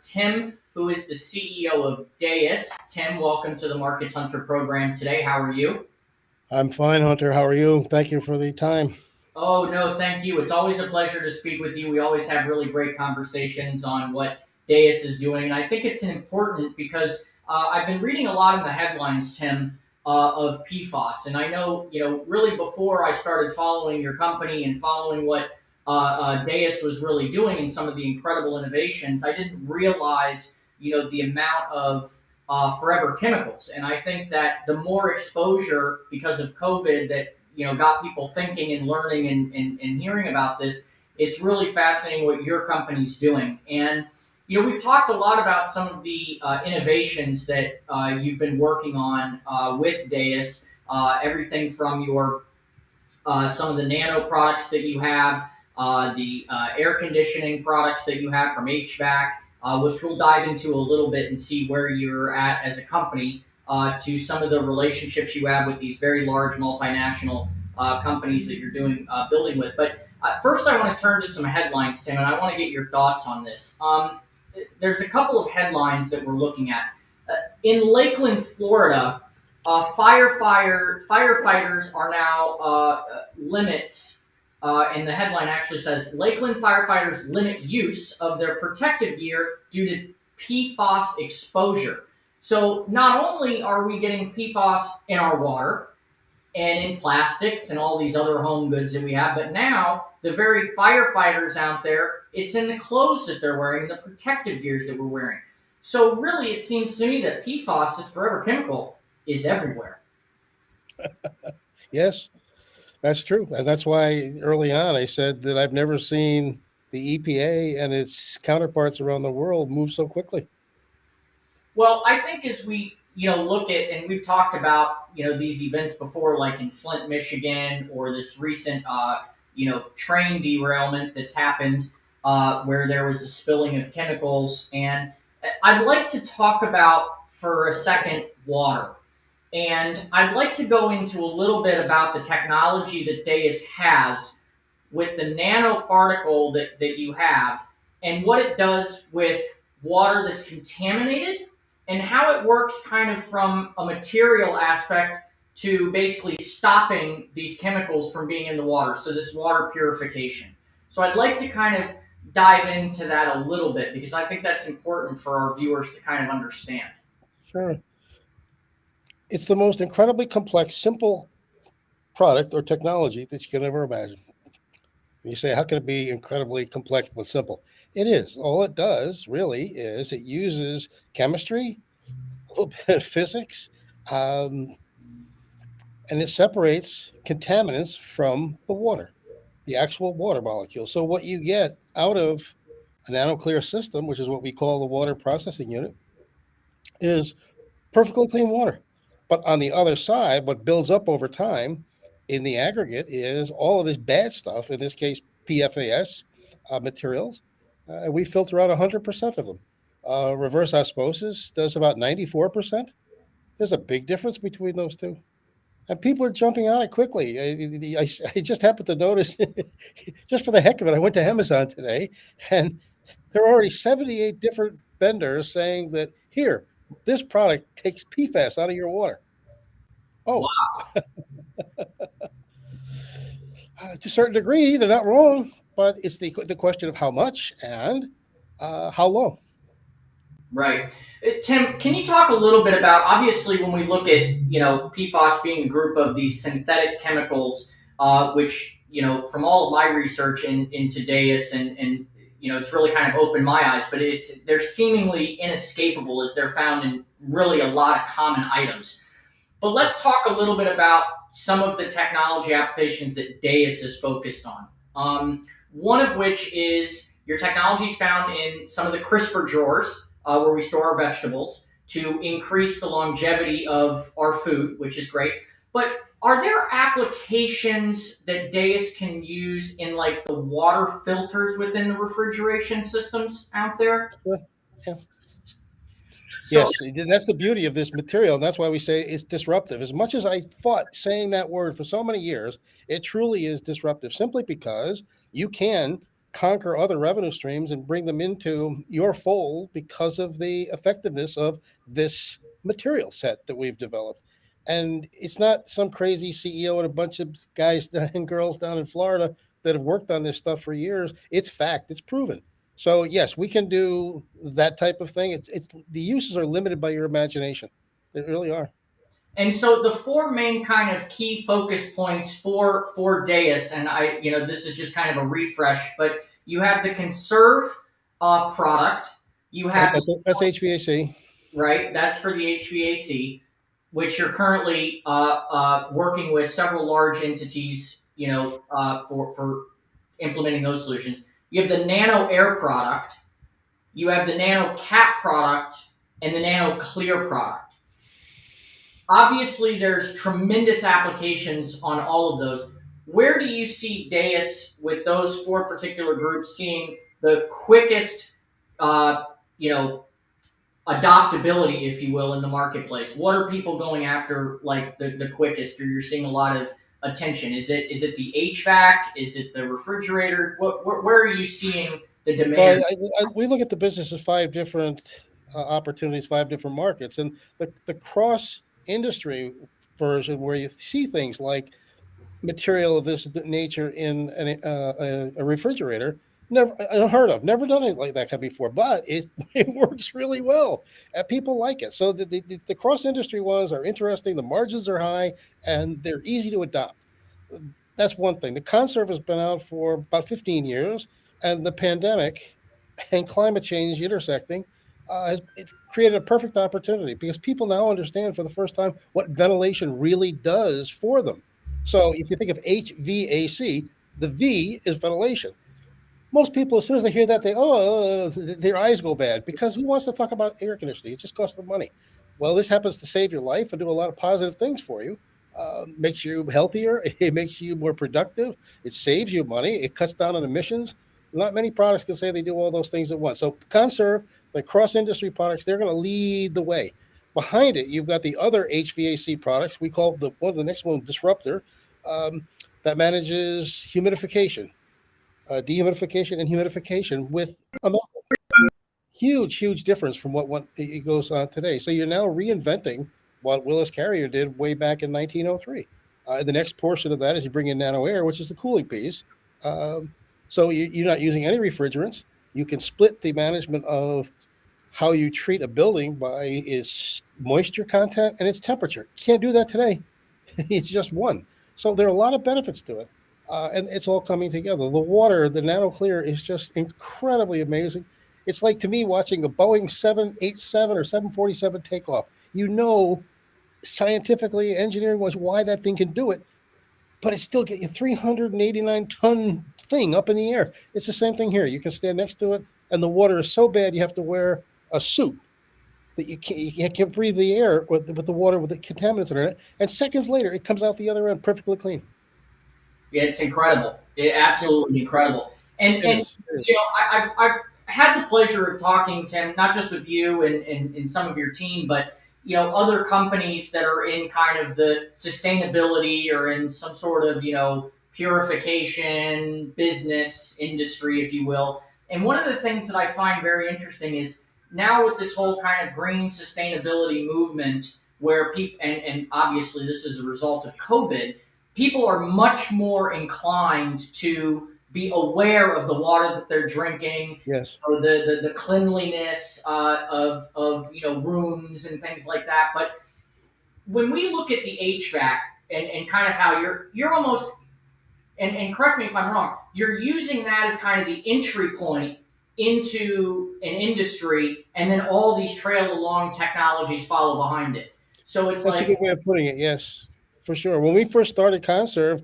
Tim, who is the CEO of Deus. Tim, welcome to the Markets Hunter program today. How are you? I'm fine, Hunter. How are you? Thank you for the time. Oh, no, thank you. It's always a pleasure to speak with you. We always have really great conversations on what Deus is doing. And I think it's important because I've been reading a lot in the headlines, Tim, of PFOS. And I know, really before I started following your company and following what Deus was really doing and some of the incredible innovations, I didn't realize, the amount of forever chemicals. And I think that the more exposure because of COVID that got people thinking and learning and hearing about this. It's really fascinating what your company's doing. And we've talked a lot about some of the innovations that you've been working on with Deus. Everything from your some of the nano products that you have, the air conditioning products that you have from HVAC, which we'll dive into a little bit and see where you're at as a company, to some of the relationships you have with these very large multinational companies that you're doing building with. But first, I want to turn to some headlines, Tim, and I want to get your thoughts on this. There's a couple of headlines that we're looking at. In Lakeland, Florida, firefighters are now limits, and the headline actually says Lakeland firefighters limit use of their protective gear due to PFOS exposure. So not only are we getting PFOS in our water and in plastics and all these other home goods that we have, but now the very firefighters out there, it's in the clothes that they're wearing, the protective gears that we're wearing. So really, it seems to me that PFOS, this forever chemical, is everywhere. Yes, that's true. And that's why early on I said that I've never seen the EPA and its counterparts around the world move so quickly. Well, I think as we look at, and we've talked about these events before, like in Flint, Michigan, or this recent train derailment that's happened, where there was a spilling of chemicals. And I'd like to talk about for a second water. And I'd like to go into a little bit about the technology that Deus has with the nanoparticle that you have and what it does with water that's contaminated and how it works kind of from a material aspect to basically stopping these chemicals from being in the water. So, this water purification. So, I'd like to kind of dive into that a little bit because I think that's important for our viewers to kind of understand. Sure. It's the most incredibly complex, simple product or technology that you can ever imagine. You say, how can it be incredibly complex but simple? It is. All it does really is it uses chemistry, a little bit of physics, um, and it separates contaminants from the water, the actual water molecule. So what you get out of a nanoclear system, which is what we call the water processing unit, is perfectly clean water. But on the other side, what builds up over time in the aggregate is all of this bad stuff, in this case, PFAS materials. We filter out 100% of them. Reverse osmosis does about 94%. There's a big difference between those two. And people are jumping on it quickly. I just happened to notice, just for the heck of it, I went to Amazon today, and there are already 78 different vendors saying that here, this product takes PFAS out of your water. Oh, to a certain degree, they're not wrong, but it's the question of how much and how long. Right. Tim, can you talk a little bit about, obviously, when we look at, PFAS being a group of these synthetic chemicals, which, from all of my research into Deus and it's really kind of opened my eyes, but they're seemingly inescapable as they're found in really a lot of common items. But let's talk a little bit about some of the technology applications that Deus is focused on. One of which is your technology is found in some of the crisper drawers where we store our vegetables to increase the longevity of our food, which is great. But are there applications that Deus can use in like the water filters within the refrigeration systems out there? Yeah. So Yes, that's the beauty of this material, and that's why we say it's disruptive. As much as I fought saying that word for so many years, it truly is disruptive simply because you can conquer other revenue streams and bring them into your fold because of the effectiveness of this material set that we've developed. And it's not some crazy CEO and a bunch of guys and girls down in Florida that have worked on this stuff for years. It's fact, it's proven. So yes, we can do that type of thing. It's the uses are limited by your imagination. They really are. And so the four main kind of key focus points for Deus, and this is just kind of a refresh, but you have the conserve product, you Okay, have that's HVAC. right, that's for the HVAC, which you're currently working with several large entities, for implementing those solutions. You have the Nano Air product, you have the Nano Cap product, and the Nano Clear product. Obviously, there's tremendous applications on all of those. Where do you see Deus with those four particular groups seeing the quickest, uh, you know, adoptability, if you will, in the marketplace? What are people going after like the quickest? Or you're seeing a lot of attention. Is it the HVAC? Is it the refrigerators? Where are you seeing the Well, demand? we look at the business as five different opportunities, five different markets, and the cross industry version where you see things like material of this nature in a refrigerator. Never unheard of. Never done anything like that before, but it it works really well. People like it. So the cross industry ones are interesting. The margins are high and they're easy to adopt. That's one thing. The conserve has been out for about 15 years, and the pandemic and climate change intersecting has it created a perfect opportunity because people now understand for the first time what ventilation really does for them. So if you think of HVAC, the V is ventilation. Most people, as soon as they hear that, their eyes go bad because who wants to talk about air conditioning? It just costs them money. Well, this happens to save your life and do a lot of positive things for you. Makes you healthier. It makes you more productive. It saves you money. It cuts down on emissions. Not many products can say they do all those things at once. So Conserve, the cross industry products, they're going to lead the way. Behind it, you've got the other HVAC products. We call the next one Disruptor, that manages humidification, dehumidification and humidification with a huge difference from what it goes on today. So you're now reinventing what Willis Carrier did way back in 1903. The next portion of that is you bring in nano air, which is the cooling piece. So you're not using any refrigerants. You can split the management of how you treat a building by its moisture content and its temperature. You can't do that today. It's just one. So there are a lot of benefits to it. And it's all coming together. The water, the nano clear is just incredibly amazing. It's like to me watching a Boeing 787 or 747 takeoff. You know, scientifically, engineering was why that thing can do it, but it still get you 389-ton thing up in the air. It's the same thing here. You can stand next to it, and the water is so bad you have to wear a suit that you can't breathe the air with the water with the contaminants in it. And seconds later, it comes out the other end perfectly clean. Yeah, it's incredible. It, Absolutely incredible. And it is. It is. I've had the pleasure of talking, Tim, not just with you and some of your team, but other companies that are in kind of the sustainability or in some sort of purification business industry, if you will. And one of the things that I find very interesting is now with this whole kind of green sustainability movement, where people and obviously this is a result of COVID, people are much more inclined to be aware of the water that they're drinking, Yes. or the cleanliness of rooms and things like that. But when we look at the HVAC and kind of how you're almost and correct me if I'm wrong, you're using that as kind of the entry point into an industry, and then all these trail along technologies follow behind it. So it's That's a like, good way of putting it. Yes, for sure. When we first started Conserve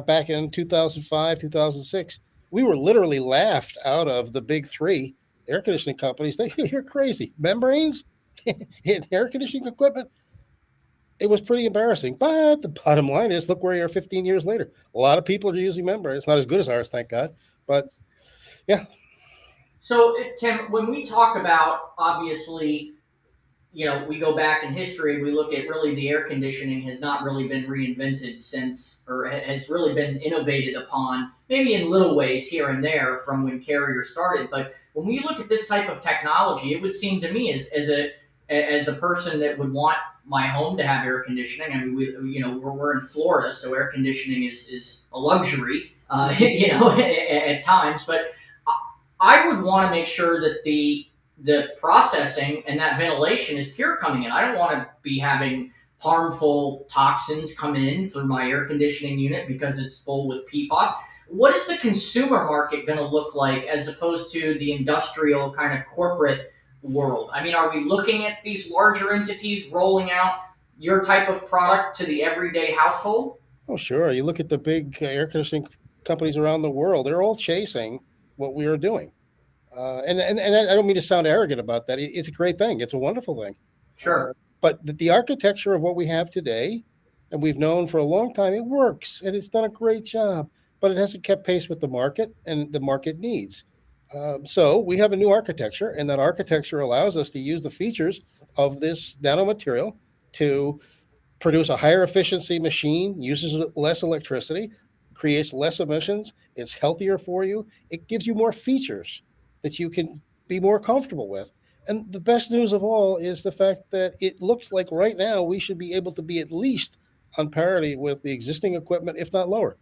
back in 2005, 2006, we were literally laughed out of the big three air conditioning companies. You're crazy. Membranes in air conditioning equipment. It was pretty embarrassing. But the bottom line is, look where you are 15 years later. A lot of people are using membranes. It's not as good as ours, thank God. But yeah, so Tim, when we talk about obviously we go back in history, we look at really the air conditioning has not really been reinvented since, or has really been innovated upon, maybe in little ways here and there from when Carrier started. But when we look at this type of technology, it would seem to me as a person that would want my home to have air conditioning. I mean, we're in Florida, so air conditioning is a luxury, at times. But I would want to make sure that the processing and that ventilation is pure coming in. I don't want to be having harmful toxins come in through my air conditioning unit because it's full with PFAS. What is the consumer market going to look like as opposed to the industrial kind of corporate world? I mean, are we looking at these larger entities rolling out your type of product to the everyday household? Oh, sure. You look at the big air conditioning companies around the world; they're all chasing what we are doing. And I don't mean to sound arrogant about that. It's a great thing. It's a wonderful thing. Uh, Sure. but the architecture of what we have today, and we've known for a long time, it works and it's done a great job. But it hasn't kept pace with the market and the market needs. So we have a new architecture, and that architecture allows us to use the features of this nanomaterial to produce a higher efficiency machine, uses less electricity, creates less emissions, it's healthier for you, it gives you more features that you can be more comfortable with. And the best news of all is the fact that it looks like right now we should be able to be at least on parity with the existing equipment, if not lower,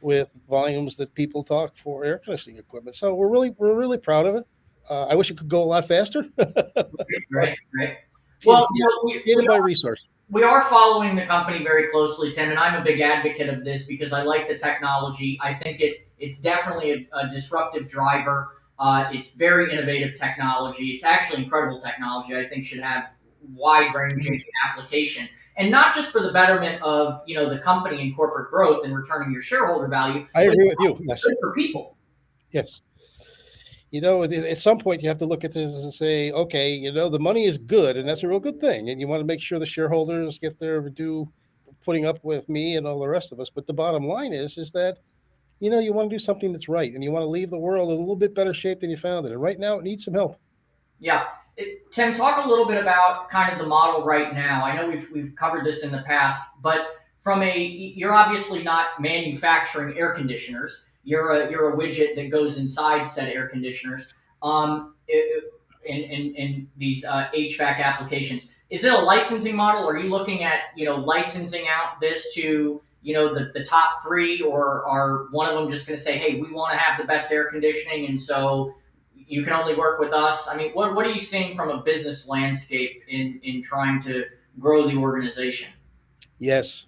with volumes that people talk for air conditioning equipment. So we're really proud of it. I wish it could go a lot faster, but Right, right. it, Well, gated by resource. we are following the company very closely, Tim, and I'm a big advocate of this because I like the technology. I think it's definitely a disruptive driver. It's very innovative technology. It's actually incredible technology. I think should have wide ranging application, and not just for the betterment of the company and corporate growth and returning your shareholder value, I but agree with you. it's Yes. good for people. Yes. At some point you have to look at this and say, okay, the money is good, and that's a real good thing, and you want to make sure the shareholders get their due, putting up with me and all the rest of us. But the bottom line is that you want to do something that's right, and you want to leave the world in a little bit better shape than you found it. And right now, it needs some help. Yeah. Tim, talk a little bit about kind of the model right now. I know we've covered this in the past, but you're obviously not manufacturing air conditioners. You're a widget that goes inside said air conditioners. In these HVAC applications, is it a licensing model? Are you looking at licensing out this to the top three, or are one of them just going to say, hey, we want to have the best air conditioning, and so you can only work with us? I mean, what are you seeing from a business landscape in trying to grow the organization? Yes,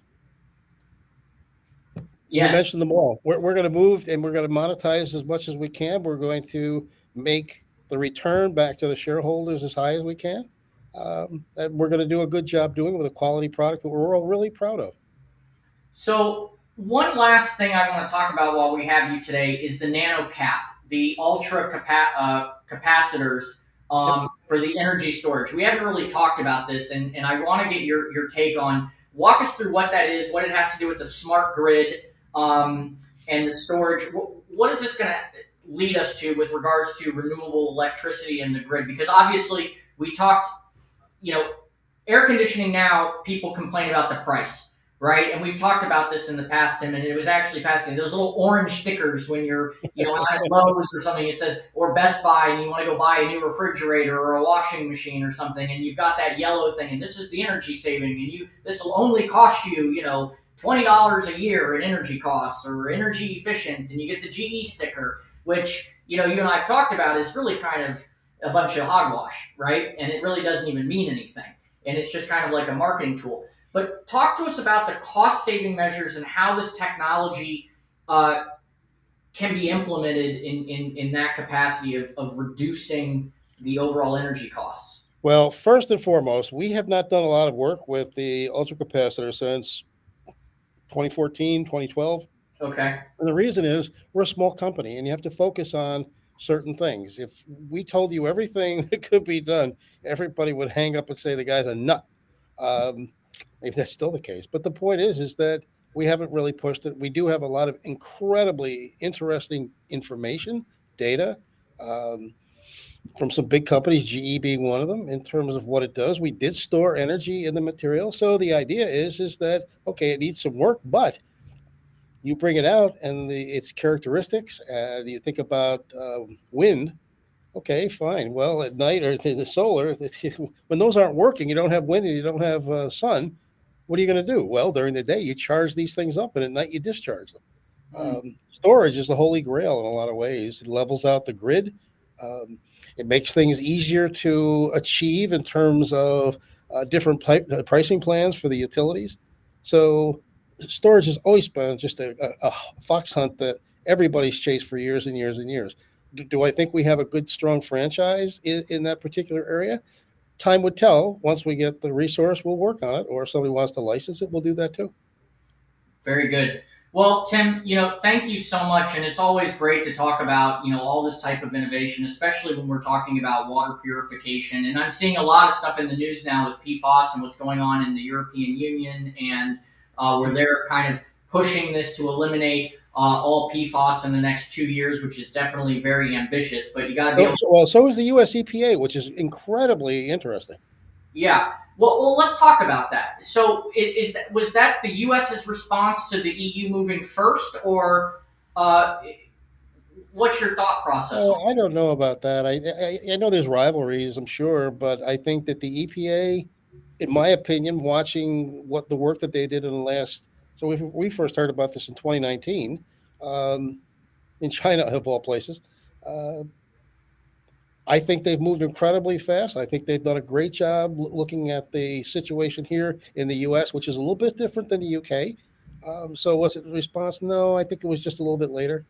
you Yes. mentioned them all. We're going to move, and we're going to monetize as much as we can. We're going to make the return back to the shareholders as high as we can. And we're going to do a good job doing it with a quality product that we're all really proud of. So one last thing I want to talk about while we have you today is the nano cap, the capacitors Yep. for the energy storage. We haven't really talked about this, and I want to get your take on, walk us through what that is, what it has to do with the smart grid, and the storage. What is this going to lead us to with regards to renewable electricity in the grid? Because obviously we talked, you know, air conditioning now, people complain about the price, right? And we've talked about this in the past, Tim, and it was actually fascinating. Those little orange stickers when you're, on at Lowe's or something, it says, or Best Buy, and you want to go buy a new refrigerator or a washing machine or something, and you've got that yellow thing, and this is the energy saving, and this will only cost you, $20 a year in energy costs or energy efficient, and you get the GE sticker, which, you and I have talked about is really kind of a bunch of hogwash, right? And it really doesn't even mean anything. And it's just kind of like a marketing tool. But talk to us about the cost saving measures and how this technology uh, can be implemented in that capacity of reducing the overall energy costs. Well, first and foremost, we have not done a lot of work with the ultracapacitor since 2014, 2012. Okay. And the reason is we're a small company and you have to focus on certain things. If we told you everything that could be done, everybody would hang up and say the guy's a nut. Um, Maybe that's still the case. But the point is that we haven't really pushed it. We do have a lot of incredibly interesting information, data, um, from some big companies, GE being one of them, in terms of what it does. We did store energy in the material. So the idea is that, okay, it needs some work, but you bring it out and its characteristics, and you think about wind. Okay, fine. Well, at night or the solar, when those aren't working, you don't have wind and you don't have sun. What are you going to do? Well, during the day, you charge these things up, and at night, you discharge them. Mm. Storage is the holy grail in a lot of ways. It levels out the grid. Um, it makes things easier to achieve in terms of different pricing plans for the utilities. So, storage has always been just a fox hunt that everybody's chased for years and years and years. Do I think we have a good, strong franchise in that particular area? Time would tell. Once we get the resource, we'll work on it. Or if somebody wants to license it, we'll do that too. Very good. Well, Tim, thank you so much, and it's always great to talk about all this type of innovation, especially when we're talking about water purification. And I'm seeing a lot of stuff in the news now with PFAS and what's going on in the European Union, and where they're kind of pushing this to eliminate all PFAS in the next 2 years, which is definitely very ambitious. But you got to be able. So is the U.S. EPA, which is incredibly interesting. Yeah. Well, let's talk about that. So, was that the U.S.'s response to the EU moving first, or uh, what's your thought process on? Oh, I don't know about that. I know there's rivalries, I'm sure, but I think that the EPA, in my opinion, watching what the work that they did in the last, so we first heard about this in 2019, um, in China of all places. Uh, I think they've moved incredibly fast. I think they've done a great job looking at the situation here in the U.S., which is a little bit different than the UK. So was it a response? No, I think it was just a little bit later.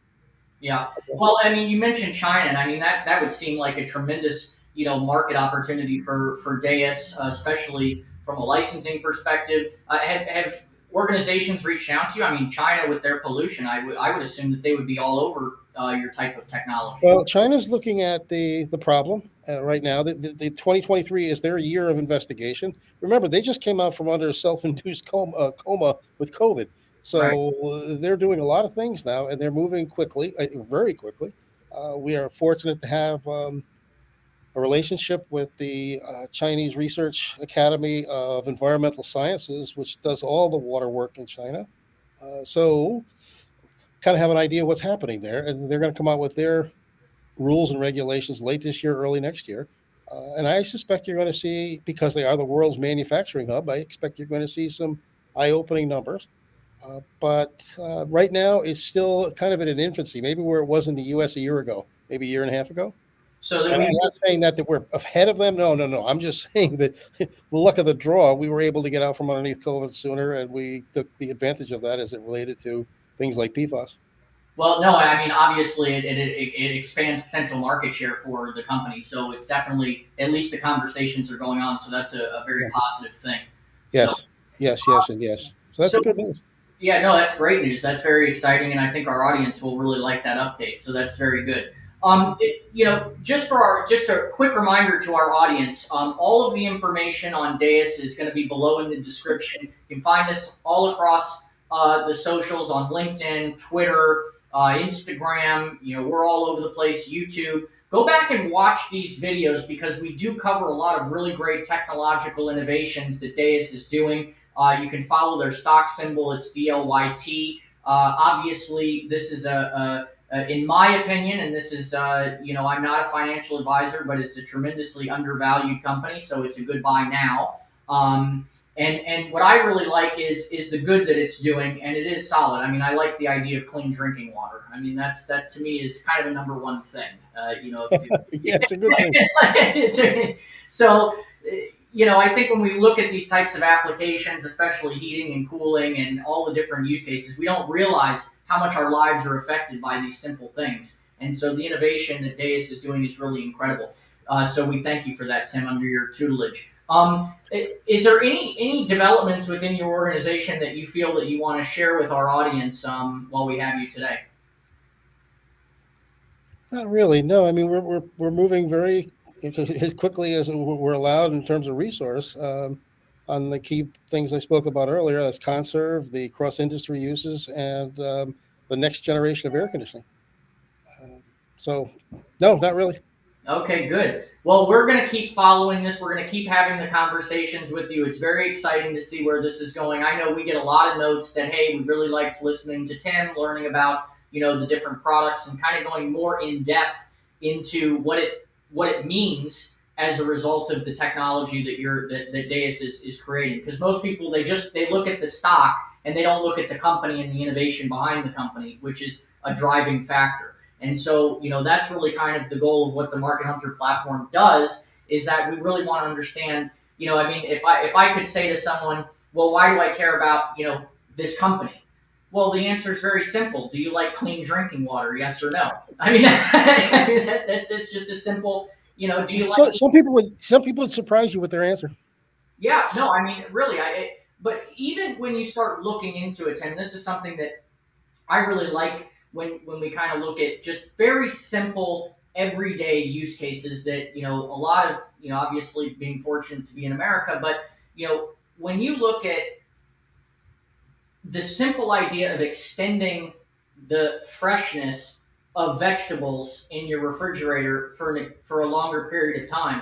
Yeah. Well, I mean, you mentioned China, and I mean that would seem like a tremendous market opportunity for Deus, especially from a licensing perspective. Have organizations reached out to you? I mean, China with their pollution, I would assume that they would be all over your type of technology. Well, China's looking at the problem right now. The 2023 is their year of investigation. Remember, they just came out from under a self-induced coma with COVID. Right. So they're doing a lot of things now, and they're moving quickly, very quickly. We are fortunate to have a relationship with the Chinese Research Academy of Environmental Sciences, which does all the water work in China. So kind of have an idea what's happening there, and they're going to come out with their rules and regulations late this year, early next year. And I suspect you're going to see, because they are the world's manufacturing hub, I expect you're going to see some eye-opening numbers. But right now, it's still kind of in an infancy, maybe where it was in the U.S. a year ago, maybe a year and a half ago. So that And we I'm not saying that we're ahead of them. No, no, no. I'm just saying that the luck of the draw, we were able to get out from underneath COVID sooner, and we took the advantage of that as it related to things like PFAS. Well, no, I mean, obviously, it expands potential market share for the company. So it's definitely, at least the conversations are going on. So that's a very Yeah. positive thing. So, Yes, yes, yes, and yes. So that's so a good news. yeah, no, that's great news. That's very exciting, and I think our audience will really like that update. So that's very good. Just a quick reminder to our audience, all of the information on Deus is going to be below in the description. You can find us all across the socials on LinkedIn, Twitter, Instagram. We're all over the place. YouTube. Go back and watch these videos because we do cover a lot of really great technological innovations that Deus is doing. You can follow their stock symbol. It's DLYT. Obviously, this is in my opinion, and this is, I'm not a financial advisor, but it's a tremendously undervalued company, so it's a good buy now. And what I really like is the good that it's doing, and it is solid. I mean, I like the idea of clean drinking water. I mean, that to me is kind of a number one thing. Yeah, it's a good thing. So, I think when we look at these types of applications, especially heating and cooling and all the different use cases, we don't realize how much our lives are affected by these simple things. And so the innovation that Deus is doing is really incredible. So we thank you for that, Tim, under your tutelage. Is there any developments within your organization that you feel that you want to share with our audience while we have you today? Not really. No, I mean we're moving very as quickly as we're allowed in terms of resource on the key things I spoke about earlier. That's conserve, the cross industry uses, and the next generation of air conditioning. So, no, not really. Okay, good. Well, we're going to keep following this. We're going to keep having the conversations with you. It's very exciting to see where this is going. I know we get a lot of notes that, hey, we really liked listening to Tim, learning about, the different products and kind of going more in depth into what it means as a result of the technology that Deus is creating. Because most people they look at the stock and they don't look at the company and the innovation behind the company, which is a driving factor. And so, that's really kind of the goal of what the Market Hunter platform does, is that we really want to understand, I mean, if I could say to someone, well, why do I care about, this company? Well, the answer is very simple. Do you like clean drinking water? Yes or no? I mean, that's just a simple, do you like? So some people would surprise you with their answer. Yeah, no, I mean, really, but even when you start looking into it, Tim, this is something that I really like when we kind of look at just very simple everyday use cases that a lot of obviously being fortunate to be in America, but when you look at the simple idea of extending the freshness of vegetables in your refrigerator for a longer period of time,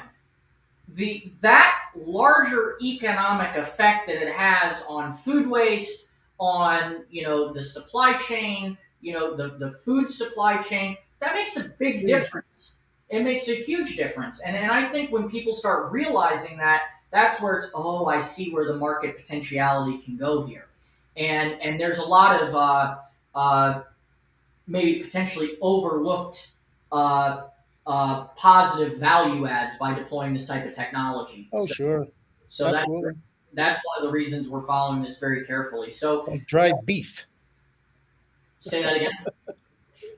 that larger economic effect that it has on food waste, on the supply chain, the food supply chain, that makes a big difference. It makes a huge difference, and I think when people start realizing that, that's where it's, oh, I see where the market potentiality can go here, and there's a lot of maybe potentially overlooked positive value adds by deploying this type of technology. Oh, sure. So Absolutely. that's one of the reasons we're following this very carefully. So Like dried beef. say that again.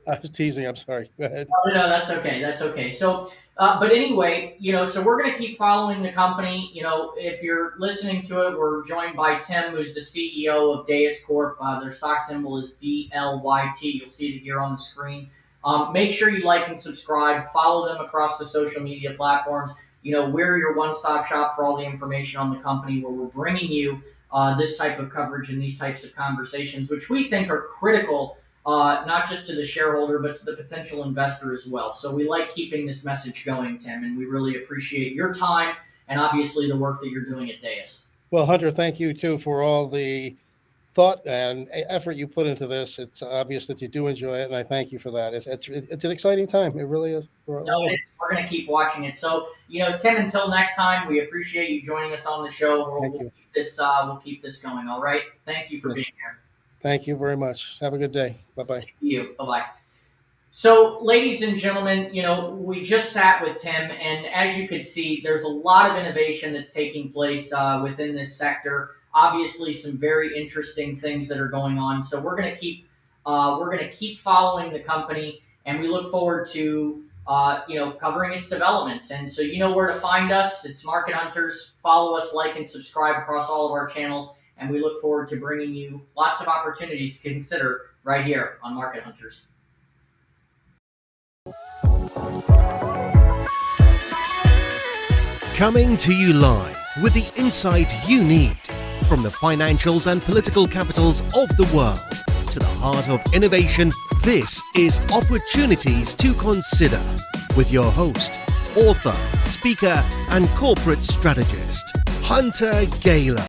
I was teasing. I'm sorry. Go ahead. Oh, no, that's okay. That's okay. So, but anyway, so we're going to keep following the company. If you're listening to it, we're joined by Tim, who's the CEO of Deus Corp. Their stock symbol is DLYT. You'll see it here on the screen. Make sure you like and subscribe. Follow them across the social media platforms. We're your one-stop shop for all the information on the company, where we're bringing you this type of coverage and these types of conversations, which we think are critical, not just to the shareholder, but to the potential investor as well. So we like keeping this message going, Tim, and we really appreciate your time and obviously the work that you're doing at Deus. Well, Hunter, thank you too for all the thought and effort you put into this. It's obvious that you do enjoy it, and I thank you for that. It's an exciting time. It really is for all of us. We're going to keep watching it. So, Tim, until next time, we appreciate you joining us on the show. We'll keep this going. All right. Thank you for being here. Thank you very much. Have a good day. Bye-bye. Thank you. Bye-bye. So, ladies and gentlemen, we just sat with Tim, and as you could see, there's a lot of innovation that's taking place within this sector. Obviously, some very interesting things that are going on. So we're going to keep following the company, and we look forward to covering its developments. And so you know where to find us. It's Market Hunters. Follow us, like, and subscribe across all of our channels. And we look forward to bringing you lots of opportunities to consider right here on Market Hunters. Coming to you live with the insight you need from the financials and political capitals of the world to the heart of innovation. This is Opportunities to Consider with your host, author, speaker, and corporate strategist, Hunter Gaylor.